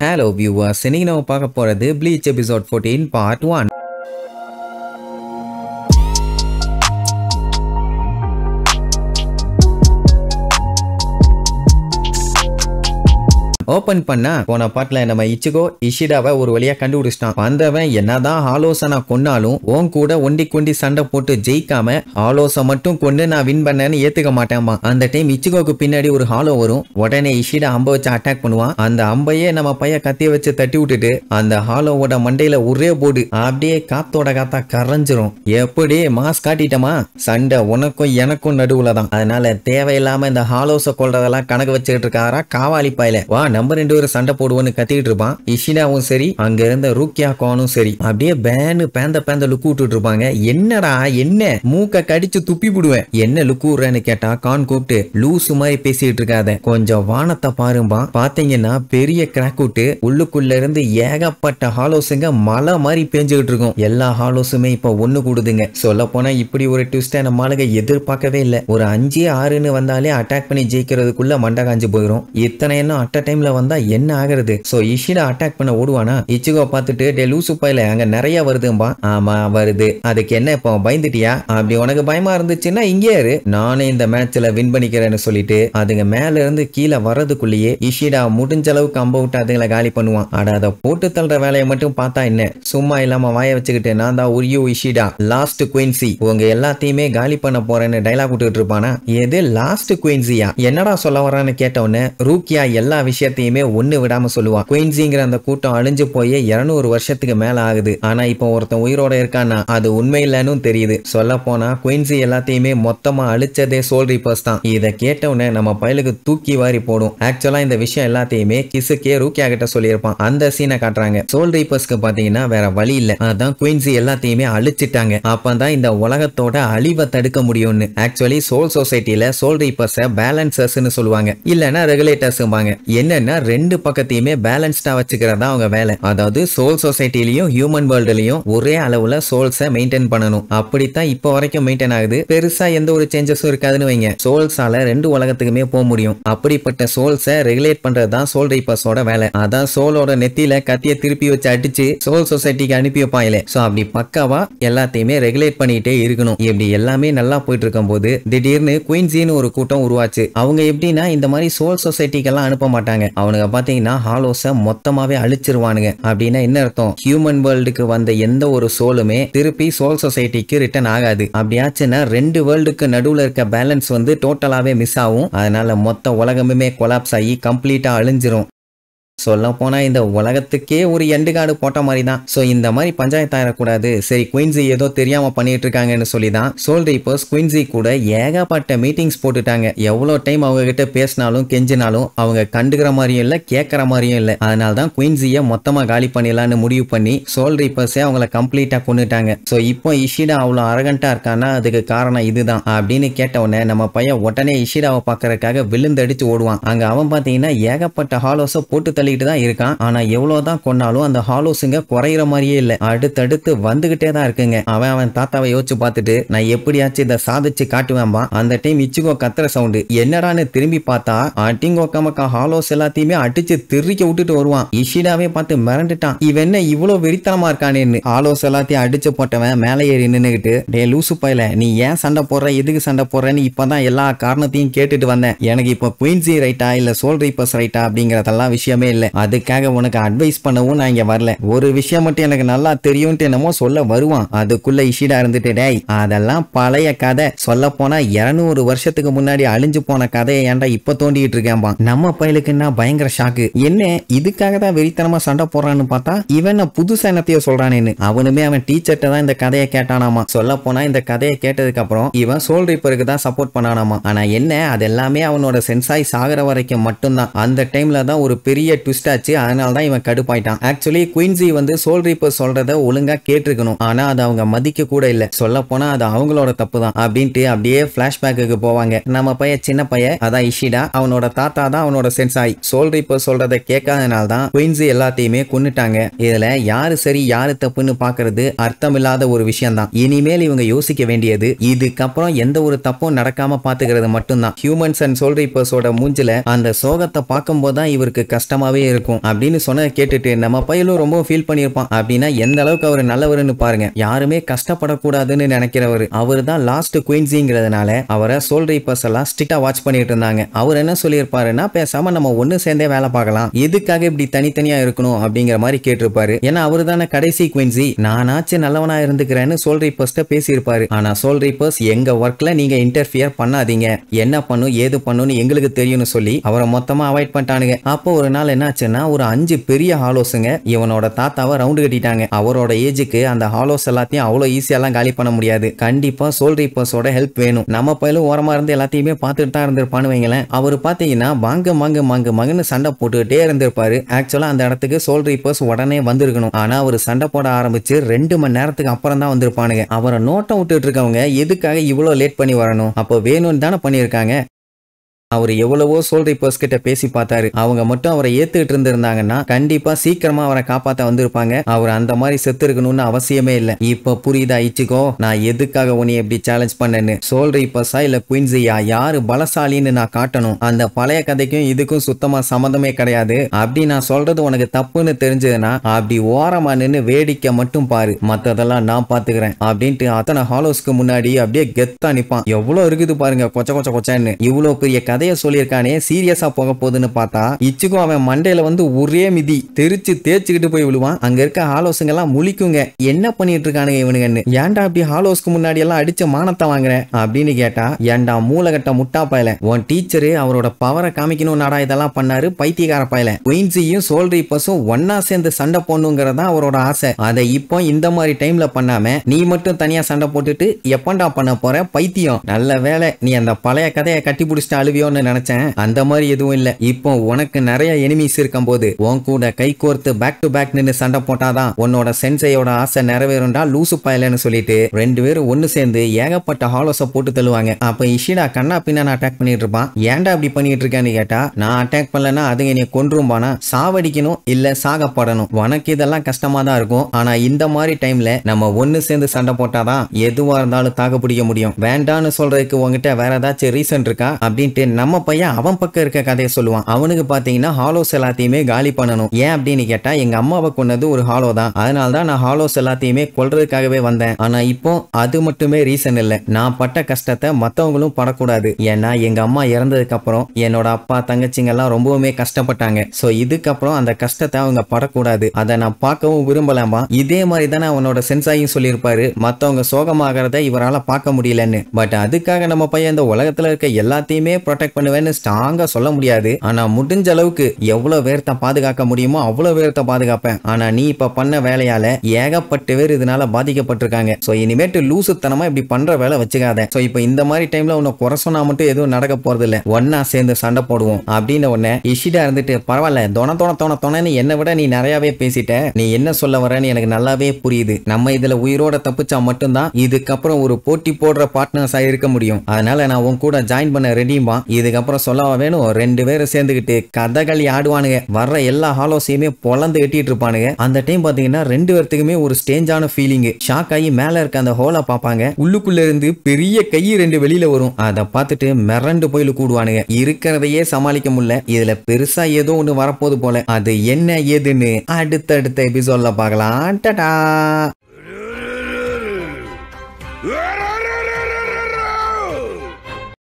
Hello viewers, இன்னைக்கு நம்ம பார்க்க போறது Bleach episode 14 part 1. ஓபன் பண்ணா போன பாட்டுல நம்ம இச்சிகோ இஷிடாவை ஒரு வழியா கண்டுபிடிச்சிட்டான். வந்தவன் என்னதான் ஆலோசனை கொன்னாலும் உன் கூட ஒண்டி கொண்டி சண்டை போட்டு ஜெயிக்காம ஆலோசனை மட்டும் கொண்டு நான் வின் பண்ணேன்னு ஏத்துக்க மாட்டேன்மா. அந்த டைம் இச்சிகோக்கு பின்னாடி ஒரு ஹாலோ வரும். உடனே இஷிடா அம்பை வச்சு அட்டாக் பண்ணுவான். அந்த அம்பையே நம்ம பையன் கத்திய வச்சு தட்டி விட்டுட்டு அந்த ஹாலோவோட மண்டையில ஒரே போடு அப்படியே காத்தோட காத்தா கரைஞ்சிரும். எப்படி மாஸ் காட்டிட்டமா? சண்டை உனக்கும் எனக்கும் நடுவுல தான். அதனால தேவையில்லாம இந்த ஹாலோஸை கொள்றதெல்லாம் கணக்கு வச்சுக்கிட்டு இருக்காரா காவாலி பாயில. வா நம்ம ரெண்டு பேரும் சண்டை போடுவோன்னு கத்திட்டு இருப்பான். இஷிடாவும் சரி அங்க இருந்த ரூக்கியா கானும் சரி அப்படியே பேந்த லுக்கு விட்டுட்டு இருப்பாங்க. என்னடா என்ன மூக்க கடிச்சு துப்பி விடுவேன், என்ன லுக்கு விடுறேன்னு கேட்டா கான் கூப்பிட்டு லூசு மாதிரி பேசிட்டு இருக்காத, கொஞ்சம் வானத்தை பாரும்பா. பாத்தீங்கன்னா பெரிய கிராக் விட்டு உள்ளுக்குள்ள இருந்து ஏகப்பட்ட ஹாலோஸுங்க மலை மாதிரி பேஞ்சுக்கிட்டு இருக்கும். எல்லா ஹாலோஸுமே இப்ப ஒண்ணு கூடுதுங்க. சொல்ல போனா இப்படி ஒரு ட்விஸ்ட நம்ம ஆளுங்க எதிர்பார்க்கவே இல்லை. ஒரு 5-6ன்னு வந்தாலே அட்டாக் பண்ணி ஜெயிக்கிறதுக்குள்ள மண்டை காஞ்சு போயிடும். இத்தனை என்ன அட்ட டைம்ல வந்தா என்ன ஆகுறது? சோ இஷிடா அட்டாக் பண்ண ஓடுவானா? இச்சிகோ பார்த்துட்டு டே லூசு பையில அங்க நிறைய வருதும்பா. ஆமா வருது, அதுக்கு என்ன இப்போ பயந்துட்டியா? அப்படி உனக்கு பயமா இருந்துச்சுன்னா இங்கே இரு, நானே இந்த மேட்ச்ல வின் பண்ணிக்கிறேன்னு சொல்லிட்டு அதுங்க மேல இருந்து கீழே வர்றதுக்குள்ளேயே இஷிடா முடிஞ்ச அளவுக்கு அம்ப விட்டு அதுங்களை காலி பண்ணுவான். ஆனா அதை போட்டு தள்ளுற வேலையை மட்டும் பார்த்தா என்ன, சும்மா இல்லாம வாய வச்சுக்கிட்டு நான் தான் உரியோ இஷிடா லாஸ்ட் குயின்சி உங்க எல்லாத்தையுமே காலி பண்ண போறேன்னு டைலாக் விட்டுட்டு இருப்பானா? எது லாஸ்ட் குயின்சியா? என்னடா சொல்ல வரான்னு கேட்டவொன்னு ரூக்கியா எல்லா விஷயத்தையுமே ஒண்ணு விடாம சொல்லுவான். குயின்சிங்கிற அந்த கூட்டம் அழிஞ்சு போய் 200 வருஷத்துக்கு மேல ஆகுது. ஆனா இப்போ ஒருத்தன் உயிரோட இருக்கான்னா அது உண்மை இல்லன்னு தெரியுது. சொல்ல போனா குயின்சி எல்லாத்தையுமே மொத்தமா அழிச்சதே சோல் ரீப்பர்ஸ் தான். இதை கேட்டவுடனே நம்ம பயலுக்கு தூக்கி வாரி போடும். ஆக்சுவலா இந்த விஷயம் எல்லாத்தையுமே கிசுக்கே ரூக்கியா கிட்ட சொல்லியிருப்பான். அந்த சீனை காட்டுறாங்க. சோல் ரீப்பர்ஸ்க்கு பாத்தீங்கன்னா வேற வழி இல்ல, அதான் குயின்சி எல்லாத்தையுமே அழிச்சிட்டாங்க. அப்பதான் இந்த உலகத்தோட அழிவை தடுக்க முடியும்னு. ஆக்சுவலி சோல் சொசைட்டில சோல் ரீப்பர்ஸ பேலன்சர்ஸ்னு சொல்லுவாங்க, இல்லன்னா ரெகுலேட்டர்ஸ். என்னன்னா ரெண்டு பக்கத்தையுமே பேலன்ஸ்டா வச்சுக்கிறதா அவங்க வேலை. அதாவது சோல் சொசைட்டிலையும் ஹியூமன் வேர்ல்டுலயும் ஒரே அளவுல சோல்ஸை மெயின்டைன் பண்ணணும். அப்படித்தான் இப்போ வரைக்கும் மெயின்டைன் ஆகுது. பெருசா எந்த ஒரு சேஞ்சஸும் இருக்காதுன்னு வைங்க. சோல்ஸால ரெண்டு உலகத்துக்குமே போக முடியும். அப்படிப்பட்ட சோல்ஸை ரெகுலேட் பண்றதுதான் சோல் ரீப்பர்ஸோட வேலை. அதான் சோலோட நெத்தியில கத்திய திருப்பி வச்சு அடிச்சு சோல் சொசைட்டிக்கு அனுப்பி வைப்பாங்களே. சோ அப்படி பக்காவா எல்லாத்தையுமே ரெகுலேட் பண்ணிட்டே இருக்கணும். இப்படி எல்லாமே நல்லா போயிட்டு இருக்கும் போது திடீர்னு குயின்சின்னு ஒரு கூட்டம் உருவாச்சு. அவங்க எப்படின்னா இந்த மாதிரி சோல் சொசைட்டிக்கெல்லாம் அனுப்ப மாட்டாங்க. அவனுங்க பாத்தீங்கன்னா ஹாலோஸை மொத்தமாவே அழிச்சிருவானுங்க. அப்படின்னா என்ன அர்த்தம்? ஹியூமன் வேர்ல்டுக்கு வந்த எந்த ஒரு சோலுமே திருப்பி சோல் சொசைட்டிக்கு ரிட்டர்ன் ஆகாது. அப்படியாச்சுன்னா ரெண்டு வேர்ல்டுக்கு நடுவுல இருக்க பேலன்ஸ் டோட்டலாவே மிஸ் ஆகும். அதனால மொத்த உலகமுமே கொலாப்ஸ் ஆகி கம்ப்ளீட்டா அழிஞ்சிரும். சொல்ல போனா இந்த உலகத்துக்கே ஒரு எண்டு கார்டு போட்ட மாதிரி தான். சோ இந்த மாதிரி பஞ்சாயத்து ஆயிடக்கூடாது. சரி குயின்சி ஏதோ தெரியாம பண்ணிட்டு இருக்காங்கன்னு சொல்லிதான் சோல் ரீப்பர்ஸ் குயின்சி கூட ஏகப்பட்ட மீட்டிங்ஸ் போட்டுட்டாங்க. எவ்வளவு டைம் அவங்க கிட்ட பேசினாலும் கெஞ்சினாலும் அவங்க கண்டுக்கிற மாதிரியும் இல்ல கேட்கற மாதிரியும் இல்ல. அதனாலதான் குயின்சிய மொத்தமா காலி பண்ணிடலான்னு முடிவு பண்ணி சோல் ரீப்பர்ஸே அவங்கள கம்ப்ளீட்டா கொண்டுட்டாங்க. சோ இப்போ இஷிடா அவ்வளவு அரகண்டா இருக்கானா அதுக்கு காரணம் இதுதான் அப்படின்னு கேட்ட உடனே நம்ம பையன் உடனே இஷிடாவை பாக்குறதுக்காக விழுந்தடிச்சு ஓடுவான். அங்க அவன் பாத்தீங்கன்னா ஏகப்பட்ட ஹாலோஸை போட்டு தான் இருக்கான். ஆனா எவ்வளவுதான் கொண்டாலும் அந்த ஹாலோஸுங்க குறையிற மாதிரியே இல்ல, அடுத்தடுத்து வந்துகிட்டே தான் இருக்குங்க. அவன் தாத்தாவை யோசிச்சு பார்த்துட்டு நான் எப்படியாச்சும் இதை சாதிச்சு காட்டுவேன்பா. அந்த டைம் இச்சிகோ கத்துற சவுண்டு என்னடான்னு திரும்பி பார்த்தா அட்டிங்கோக்கமக்கா ஹாலோஸ் எல்லாத்தையுமே அடிச்சு திருக்க விட்டுட்டு வருவான். இஷிடாவே பார்த்து மிரண்டுட்டான். இவன் என்ன இவ்வளவு வெறித்தனமா இருக்கானேன்னு. ஹாலோஸ் எல்லாத்தையும் அடிச்சு போட்டவன் மேலே ஏறி நின்னுகிட்டு டே லூசு பையல நீ ஏன் சண்டை போடுற, எதுக்கு சண்டை போடுறன்னு இப்பதான் எல்லா காரணத்தையும் கேட்டுட்டு வந்தேன். எனக்கு இப்ப குயின்சி ரைட்டா இல்ல சோல் ரீப்பர்ஸ் ரைட்டா அப்படிங்கறதெல்லாம் விஷயமே இல்ல. அதுக்காக உனக்கு அட்வைஸ் பண்ணவும் நான் இங்க வரல. ஒரு விஷயம் மட்டும் எனக்கு நல்லா தெரியும் என்னமோ சொல்ல வருவான். அதுக்குள்ள இஷிடா இருந்துட்டு டேய் அதெல்லாம் பழைய கதை, சொல்ல போனா 200 வருஷத்துக்கு முன்னாடி அழிஞ்சு போன கதையை ஏன்டா இப்ப தோண்டிட்டு இருக்கேன்பா. நம்ம பையலுக்குன்னா பயங்கர ஷாக்கு. என்ன இதுக்காக தான் வெறித்தனமா சண்டை போடுறான்னு பார்த்தா இவன் புதுசா என்னத்தையோ சொல்றானேன்னு. அவனுமே அவன் டீச்சர்ட்ட தான் இந்த கதையை கேட்டானாமா. சொல்ல போனா இந்த கதையை கேட்டதுக்கு அப்புறம் இவன் சோல் ரீப்பருக்கு தான் சப்போர்ட் பண்ணானாமா. ஆனா என்ன அது எல்லாமே அவனோட சென்சாய் சாகர வரைக்கும் மட்டும்தான். அந்த டைம்ல தான் ஒரு பெரிய ட்விஸ்ட் ஆச்சு. அதனால தான் இவன் கடுப்பாயிட்டான். ஆக்சுவலி குயின்சி சோல் ரீப்பர் சொல்றத ஒழுங்கா கேட்டிருக்கணும். ஆனா அது அவங்க மதிக்க கூட இல்ல. சொல்ல போனா அது அவங்களோட தப்பு தான் அப்படின்ட்டு அப்படியே பிளாஷ்பேக்கு போவாங்க. நம்ம பையன் சின்ன பையன் அதான் இஷிடா, அவனோட தாத்தா தான் அவனோட சென்சாய். சோல் ரீப்பர் சொல்றத கேட்காதனால தான் குயின்சி எல்லாத்தையுமே கொன்னுட்டாங்க. இதுல யாரு சரி யாரு தப்புன்னு பாக்குறது அர்த்தமில்லாத ஒரு விஷயம் தான். இனிமேல் இவங்க யோசிக்க வேண்டியது இதுக்கப்புறம் எந்த ஒரு தப்பும் நடக்காம பாத்துக்கிறது மட்டும்தான். ஹியூமன்ஸ் அண்ட் சோல் ரீப்பர்ஸோட மூஞ்சில அந்த சோகத்தை பார்க்கும் போதுதான் இவருக்கு கஷ்டமாவே நல்லாவே இருக்கும் அப்படின்னு சொன்ன கேட்டுட்டு நம்ம பையலும் ரொம்ப ஃபீல் பண்ணியிருப்பான். அப்படின்னா எந்த அளவுக்கு அவர் நல்லவருன்னு பாருங்க. யாருமே கஷ்டப்படக்கூடாதுன்னு நினைக்கிறவர். அவர் தான் லாஸ்ட் குயின்ஸிங்கிறதுனால அவரை சோல் ரீப்பர்ஸ் எல்லாம் ஸ்ட்ரிக்டா வாட்ச் பண்ணிட்டு இருந்தாங்க. அவர் என்ன சொல்லியிருப்பாருன்னா, பேசாம நம்ம ஒண்ணு சேர்ந்தே வேலை பார்க்கலாம், எதுக்காக இப்படி தனித்தனியா இருக்கணும் அப்படிங்கிற மாதிரி கேட்டிருப்பாரு. ஏன்னா அவரு தானே கடைசி குயின்ஸி, நானாச்சும் நல்லவனா இருந்துக்கிறேன்னு சோல் ரீப்பர்ஸ்ட பேசியிருப்பாரு. ஆனா சோல் ரீப்பர்ஸ் எங்க ஒர்க்ல நீங்க இன்டர்ஃபியர் பண்ணாதீங்க, என்ன பண்ணும் ஏது பண்ணுன்னு எங்களுக்கு தெரியும்னு சொல்லி அவரை மொத்தமா அவாய்ட் பண்ணிட்டானுங்க. அப்போ ஒரு நாள் என்னாச்சுன்னா, ஒரு 5 பெரிய ஹாலோஸுங்க இவனோட தாத்தாவை ரவுண்டு கட்டிட்டாங்க. அவரோட ஏஜுக்கு அந்த ஹாலோஸ் எல்லாத்தையும் அவ்வளவு ஈஸியெல்லாம் காலி பண்ண முடியாது. கண்டிப்பா சோல் ரீப்பர்ஸோட ஹெல்ப் வேணும். நம்ம பயிலும் ஓரமா இருந்து எல்லாத்தையுமே பார்த்துட்டு தான் இருந்திருப்பான்னு வைங்களேன். அவர் பாத்தீங்கன்னா மங்குன்னு சண்டை போட்டுக்கிட்டே இருந்திருப்பாரு. ஆக்சுவலா அந்த இடத்துக்கு சோல் ரீப்பர்ஸ் உடனே வந்திருக்கணும். ஆனா அவர் சண்டை போட ஆரம்பிச்சு 2 மணி நேரத்துக்கு அப்புறம் தான் வந்திருப்பானுங்க. அவரை நோட்டம் விட்டுட்டு இருக்கவங்க எதுக்காக இவ்வளவு லேட் பண்ணி வரணும், அப்போ வேணும்னு தானே பண்ணியிருக்காங்க. அவர் எவ்வளவோ சோல் ரீப்பர்ஸ் கிட்ட பேசி பார்த்தாரு. அவங்க மட்டும் அவரை ஏத்துக்கிட்டு இருந்திருந்தாங்கன்னா கண்டிப்பா சீக்கிரமா அவரை காப்பாத்த வந்திருப்பாங்க. அவர் அந்த மாதிரி செத்து இருக்கணும்னு அவசியமே இல்ல. இப்ப புரியுதா இச்சிகோ, நான் எதுக்காக உன்னை எப்படி சேலஞ்ச் பண்ணேன்னு? சோல் ரீப்பர்ஸா இல்ல குயின்ஸியா, யாரு பலசாலின்னு நான் காட்டணும். அந்த பழைய கதைக்கும் இதுக்கும் சுத்தமா சம்மந்தமே கிடையாது. அப்படி நான் சொல்றது உனக்கு தப்புன்னு தெரிஞ்சதுன்னா அப்படி ஓரமா நின்னு வேடிக்கை மட்டும் பாரு, மத்ததெல்லாம் நான் பாத்துக்கிறேன் அப்படின்ட்டு அத்தனை ஹாலோஸ்க்கு முன்னாடி அப்படியே கெத்தா நிப்பான். எவ்வளவு இருக்குது பாருங்க கொச்ச கொச்சன்னு. இவ்வளவு பெரிய கதையை சொல்லியிருக்கானே, சீரியஸா போக போகுதுன்னு பார்த்தா இச்சுக்கும் அவன் மண்டையில வந்து ஒரே மிதி தெரிச்சு தேய்ச்சிக்கிட்டு போய் விழுவான். அங்க இருக்க ஹாலோஸுங்க எல்லாம் முழிக்குங்க, என்ன பண்ணிட்டு இருக்கானுங்க இவனுங்கன்னு. ஏன்டா அப்படி ஹாலோஸ்க்கு முன்னாடி எல்லாம் அடிச்ச மானத்தை வாங்குறேன் அப்படின்னு கேட்டா, ஏன்டா மூலகட்ட முட்டா பயல, உன் டீச்சரு அவரோட பவரை காமிக்கணும் நாடா இதெல்லாம் பண்ணாரு பைத்தியக்கார பயல. குயின்ஸியும் சோல் ரீப்பர்ஸும் ஒன்னா சேர்ந்து சண்டை போடணுங்கிறதா அவரோட ஆசை. அதை இப்போ இந்த மாதிரி டைம்ல பண்ணாம நீ மட்டும் தனியா சண்டை போட்டுட்டு எப்பண்டா பண்ண போற பைத்தியம். நல்ல வேலை நீ அந்த பழைய கதையை கட்டி பிடிச்சிட்டு அழுவியோன்னு நினைச்சேன். அந்த மாதிரி எதுவும் இல்ல. இப்போ உனக்கு நிறைய எனிமீஸ் இருக்கும் போது உன் கூட கை கோர்த்து பேக் டு பேக் நின்னு சண்டை போட்டாதான் உன்னோட சென்சையோட ஆசை நிறைவேறும்டா லூசு பயலன்னு சொல்லிட்டு 2 பேரும் ஒன்னு சேர்ந்து ஏகப்பட்ட ஹாலோஸ போட்டு தள்ளுவாங்க. அப்ப இஷிடா கண்ணா பின்னா அட்டாக் பண்ணிட்டு இருப்பான். ஏன்டா அப்படி பண்ணிட்டு இருக்கான்னு கேட்டா, நான் அட்டாக் பண்ணலன்னா அதுங்க நீ கொன்றும்பானா, சாவடிக்கணும் இல்ல சாகப்படணும். உனக்கு இதெல்லாம் கஷ்டமா தான் இருக்கும். ஆனா இந்த மாதிரி டைம்ல நம்ம ஒன்னு சேர்ந்து சண்டை போட்டாதான் எதுவா இருந்தாலும் தாக்கு பிடிக்க முடியும். வேண்டான்னு சொல்றதுக்கு உங்ககிட்ட வேற ஏதாச்சும் ரீசன் இருக்கா அப்படின்ட்டு நம்ம பையன் அவன் பக்கம் இருக்க கதையை சொல்லுவான். அவனுக்கு பாத்தீங்கன்னா ஹாலோஸ் எல்லாத்தையுமே காலி பண்ணணும். ஏன் அப்படின்னு கேட்டா, எங்க அம்மாவை கொன்னது ஒரு ஹாலோ தான், அதனாலதான் நான் ஹாலோஸ் எல்லாத்தையுமே கொல்றதுக்காகவே வந்தேன். ஆனா இப்போ அது மட்டுமே ரீசன் இல்ல, நான் பட்ட கஷ்டத்தை மத்தவங்களும் படக்கூடாது. ஏன்னா எங்க அம்மா இறந்ததுக்கு அப்புறம் என்னோட அப்பா தங்கச்சிங்க எல்லாம் ரொம்பவுமே கஷ்டப்பட்டாங்க. சோ இதுக்கப்புறம் அந்த கஷ்டத்தை அவங்க படக்கூடாது, அதை நான் பார்க்கவும் விரும்பலாமா. இதே மாதிரி தானே அவனோட சென்சாயும் சொல்லியிருப்பாரு, மத்தவங்க சோகமாகறத இவரால பார்க்க முடியலன்னு. பட் அதுக்காக நம்ம பையன் இந்த உலகத்துல இருக்க எல்லாத்தையுமே ப்ரொடெக்ட் பண்ணுவேன்னு ஸ்ட்ராங்கா சொல்ல முடியாது. ஆனா முடிஞ்ச அளவுக்கு எவ்வளவு பேர்த்த பாதுகாக்க முடியுமோ அவ்வளவு பேர்த்த பாதுகாப்பேன். ஆனா நீ இப்ப பண்ண வேலையால ஏகப்பட்ட பேர் இதனால பாதிக்கப்பட்டிருக்காங்க. சோ இனிமேட்டு லூசுத்தனமா இப்படி பண்ற வேலை வச்சுக்காத. சோ இப்ப இந்த மாதிரி டைம்ல உன்னை குறை சொன்னா மட்டும் எதுவும் நடக்க போறது இல்ல, ஒன்னா சேர்ந்து சண்டை போடுவோம் அப்படின்னு உடனே இஷிடா இருந்துட்டு, பரவாயில்ல தொணன்னு என்னை விட நீ நிறையவே பேசிட்ட, நீ என்ன சொல்ல வரன்னு எனக்கு நல்லாவே புரியுது. நம்ம இதுல உயிரோட தப்பிச்சா மட்டும்தான் இதுக்கப்புறம் ஒரு போட்டி போடுற பார்ட்னர்ஸா இருக்க முடியும். அதனால நான் உன் கூட ஜாயின் பண்ண ரெடியுமா. இதுக்கப்புறம் சொல்லவா வேணும், 2 பேரும் சேர்ந்துக்கிட்டு கதகளி ஆடுவானுங்க. வர்ற எல்லா ஹாலோஸையுமே பொலந்து கட்டிட்டு இருப்பானுங்க. அந்த டைம் பாத்தீங்கன்னா 2 பேர்த்துக்குமே ஒரு ஸ்டேஞ்சான ஃபீலிங். ஷாக் ஆகி மேல இருக்க அந்த ஹோலை பார்ப்பாங்க. உள்ளுக்குள்ள இருந்து பெரிய கை 2 வெளியில வரும். அதை பார்த்துட்டு மிரண்டு போய் கூடுவானுங்க. இருக்கிறதையே சமாளிக்க முடியல, இதுல பெருசா ஏதோ ஒண்ணு வரப்போது போல. அது என்ன ஏதுன்னு அடுத்தடுத்த எபிசோட்ல பார்க்கலாம். டாடா.